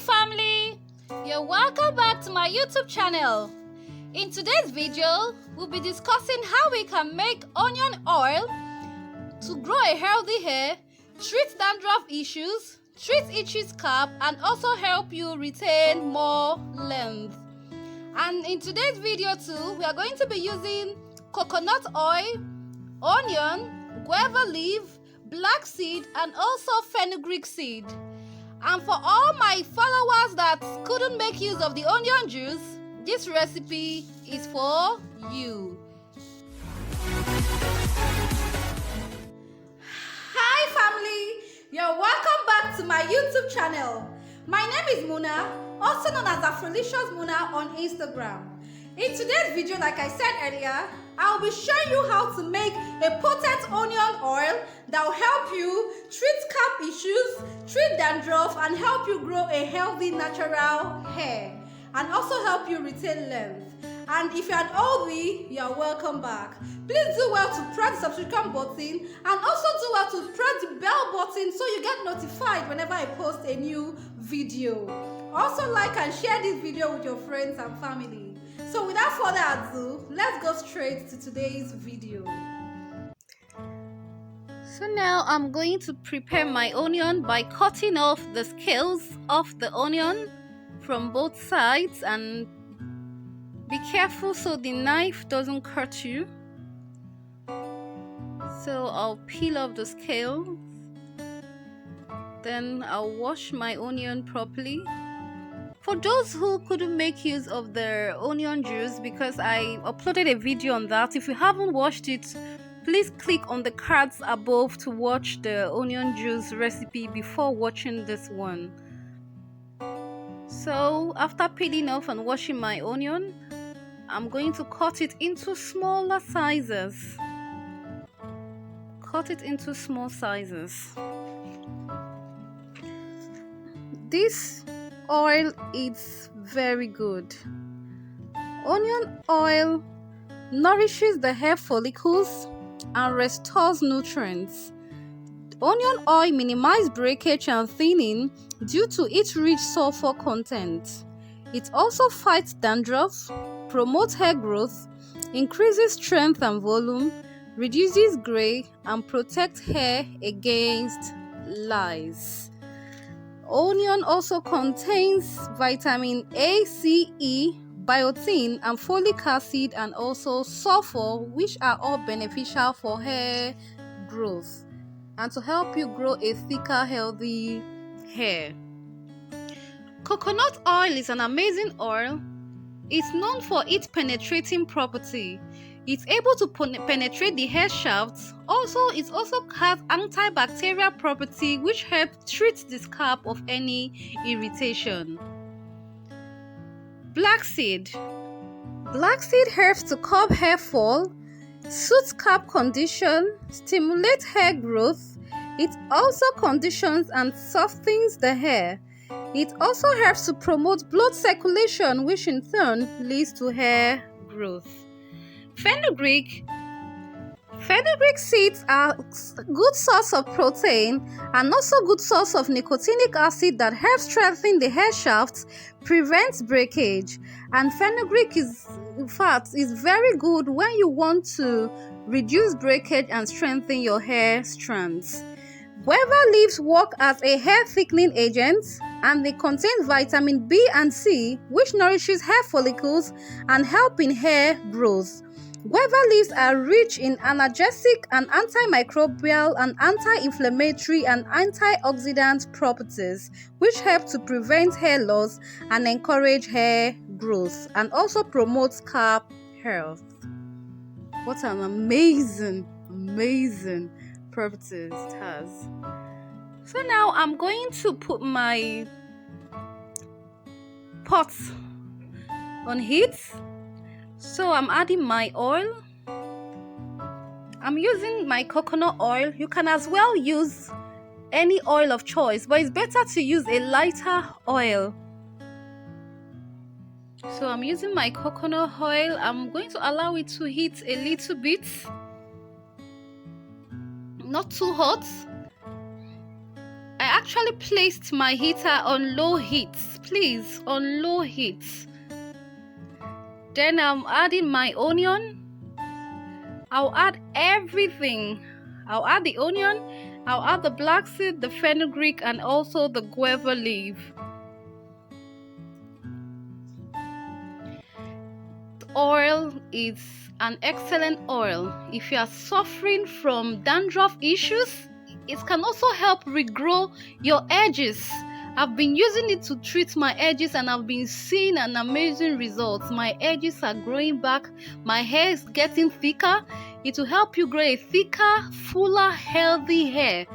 family, you're welcome back to my YouTube channel. In today's video, we'll be discussing how we can make onion oil to grow a healthy hair, treat dandruff issues, treat itchy scalp, and also help you retain more length. And in today's video too, we are going to be using coconut oil, onion, guava leaf, black seed, and also fenugreek seed. And for all my followers that couldn't make use of the onion juice, this recipe is for you. Hi family, you're welcome back to my YouTube channel. My name is Muna, also known as Afroliciousmuna on Instagram. In today's video, like I said earlier, I'll be showing you how to make a potent onion oil that will help you treat scalp issues, treat dandruff, and help you grow a healthy natural hair, and also help you retain length. And if you're an oldie, you're welcome back. Please do well to press the subscription button, and also do well to press the bell button so you get notified whenever I post a new video. Also like and share this video with your friends and family. So without further ado, let's go straight to today's video. So now I'm going to prepare my onion by cutting off the scales of the onion from both sides, and be careful so the knife doesn't cut you. So I'll peel off the scales, then I'll wash my onion properly. For those who couldn't make use of the onion juice, because I uploaded a video on that, if you haven't watched it, please click on the cards above to watch the onion juice recipe before watching this one. So after peeling off and washing my onion, I'm going to cut it into smaller sizes. Cut it into small sizes. This oil is very good. Onion oil nourishes the hair follicles and restores nutrients. Onion oil minimizes breakage and thinning due to its rich sulfur content. It also fights dandruff, promotes hair growth, increases strength and volume, reduces gray, and protects hair against lice. Onion also contains vitamin A, C, E, biotin, and folic acid, and also sulfur, which are all beneficial for hair growth and to help you grow a thicker, healthy hair. Coconut oil is an amazing oil. It's known for its penetrating property. It's able to penetrate the hair shafts. It also has antibacterial property, which helps treat the scalp of any irritation. Black seed. Black seed helps to curb hair fall, soothe scalp condition, stimulate hair growth. It also conditions and softens the hair. It also helps to promote blood circulation, which in turn leads to hair growth. Fenugreek seeds are a good source of protein and also good source of nicotinic acid that helps strengthen the hair shafts, prevents breakage. And fenugreek is very good when you want to reduce breakage and strengthen your hair strands. Guava leaves work as a hair thickening agent, and they contain vitamin B and C, which nourishes hair follicles and help in hair growth. Guava leaves are rich in analgesic and antimicrobial and anti-inflammatory and antioxidant properties, which help to prevent hair loss and encourage hair growth, and also promote scalp health. What an amazing properties it has. So now I'm going to put my pot on heat. So I'm adding my oil. I'm using my coconut oil. You can as well use any oil of choice, but it's better to use a lighter oil. So I'm using my coconut oil. I'm going to allow it to heat a little bit, not too hot. I actually placed my heater on low heat, please, on low heat. Then I'm adding my onion. I'll add everything. I'll add the onion, I'll add the black seed, the fenugreek, and also the guava leaf. Oil is an excellent oil. If you are suffering from dandruff issues, it can also help regrow your edges. I've been using it to treat my edges and I've been seeing an amazing result. My edges are growing back, my hair is getting thicker. It will help you grow a thicker, fuller, healthy hair.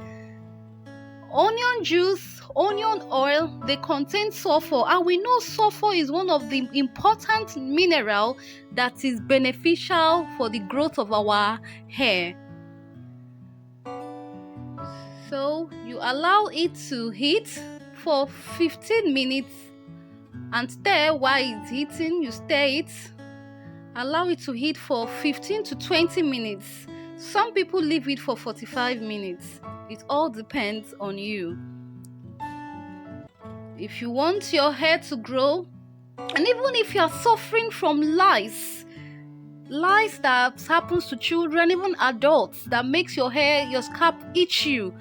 Onion juice, onion oil, they contain sulfur, and we know sulfur is one of the important mineral that is beneficial for the growth of our hair. So you allow it to heat for 15 minutes and stir while it's heating. You stir it, allow it to heat for 15 to 20 minutes. Some people leave it for 45 minutes. It all depends on you. If you want your hair to grow, and even if you are suffering from lice that happens to children, even adults, that makes your hair, your scalp itch you,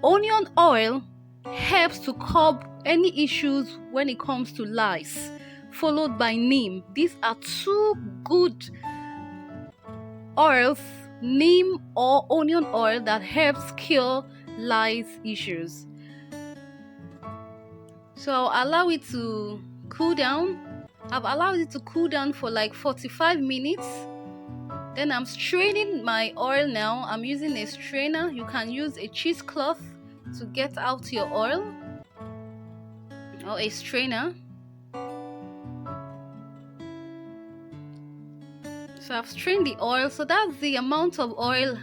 onion oil helps to curb any issues when it comes to lice, followed by neem. These are two good oils, neem or onion oil, that helps cure lice issues. So I'll allow it to cool down. I've allowed it to cool down for like 45 minutes. Then I'm straining my oil now. I'm using a strainer. You can use a cheesecloth to get out your oil, or a strainer. So I've strained the oil. So that's the amount of oil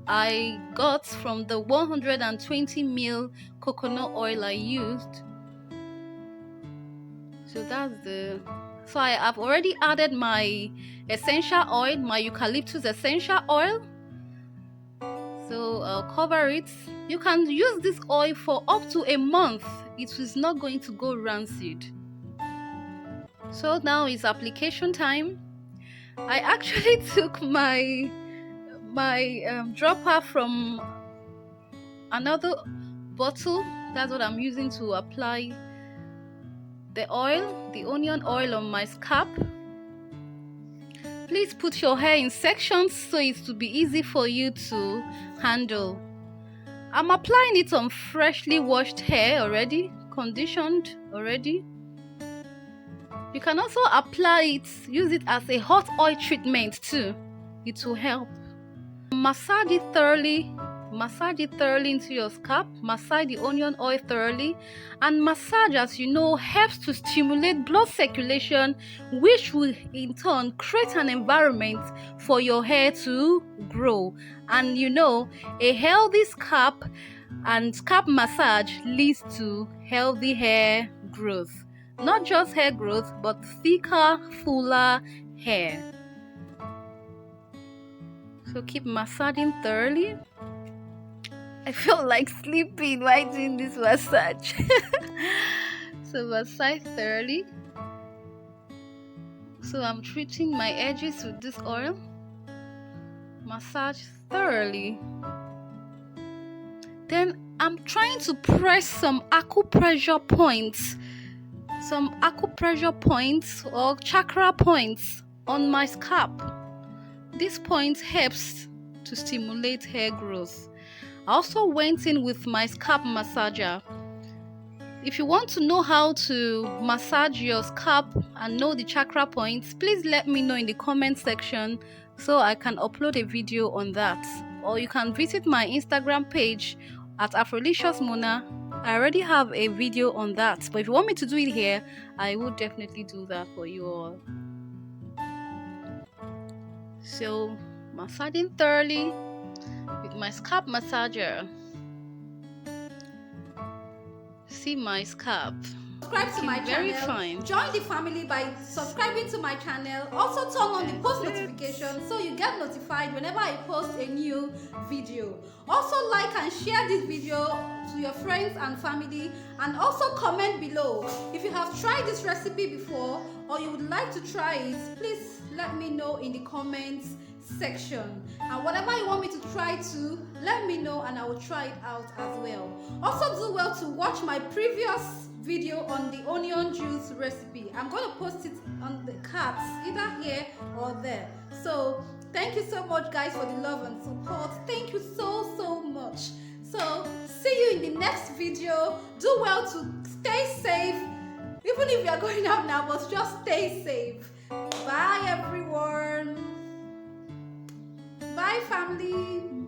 I got from the 120 ml coconut oil I used. So that's so I have already added my essential oil, my eucalyptus essential oil. So I'll cover it. You can use this oil for up to a month. It is not going to go rancid. So now is application time. I actually took my dropper from another bottle. That's what I'm using to apply the oil, the onion oil, on my scalp. Please put your hair in sections so it will be easy for you to handle. I'm applying it on freshly washed hair already, conditioned already. You can also apply it, use it as a hot oil treatment too. It will help. Massage it thoroughly into your scalp. Massage the onion oil thoroughly, and massage, as you know, helps to stimulate blood circulation, which will in turn create an environment for your hair to grow. And you know, a healthy scalp and scalp massage leads to healthy hair growth. Not just hair growth, but thicker, fuller hair. So keep massaging thoroughly. I feel like sleeping while doing this massage. So massage thoroughly. So I'm treating my edges with this oil. Massage thoroughly. Then I'm trying to press some acupressure points. Or chakra points on my scalp. This point helps to stimulate hair growth. I also went in with my scalp massager. If you want to know how to massage your scalp and know the chakra points, please let me know in the comment section so I can upload a video on that. Or you can visit my Instagram page at Afroliciousmuna. I already have a video on that, but if you want me to do it here, I will definitely do that for you all. So massaging thoroughly with my scalp massager. See my scalp. Subscribe to my very channel. Fine. Join the family by subscribing to my channel. Also turn on the post notification so you get notified whenever I post a new video. Also like and share this video to your friends and family, and also comment below if you have tried this recipe before or you would like to try it. Please let me know in the comments section, and whatever you want me to try to, let me know and I will try it out as well. Also do well to watch my previous video on the onion juice recipe. I'm going to post it on the cards either here or there. So thank you so much guys for the love and support. Thank you so much. So see you in the next video. Do well to stay safe, even if you are going out now, but just stay safe. Bye everyone. Bye family.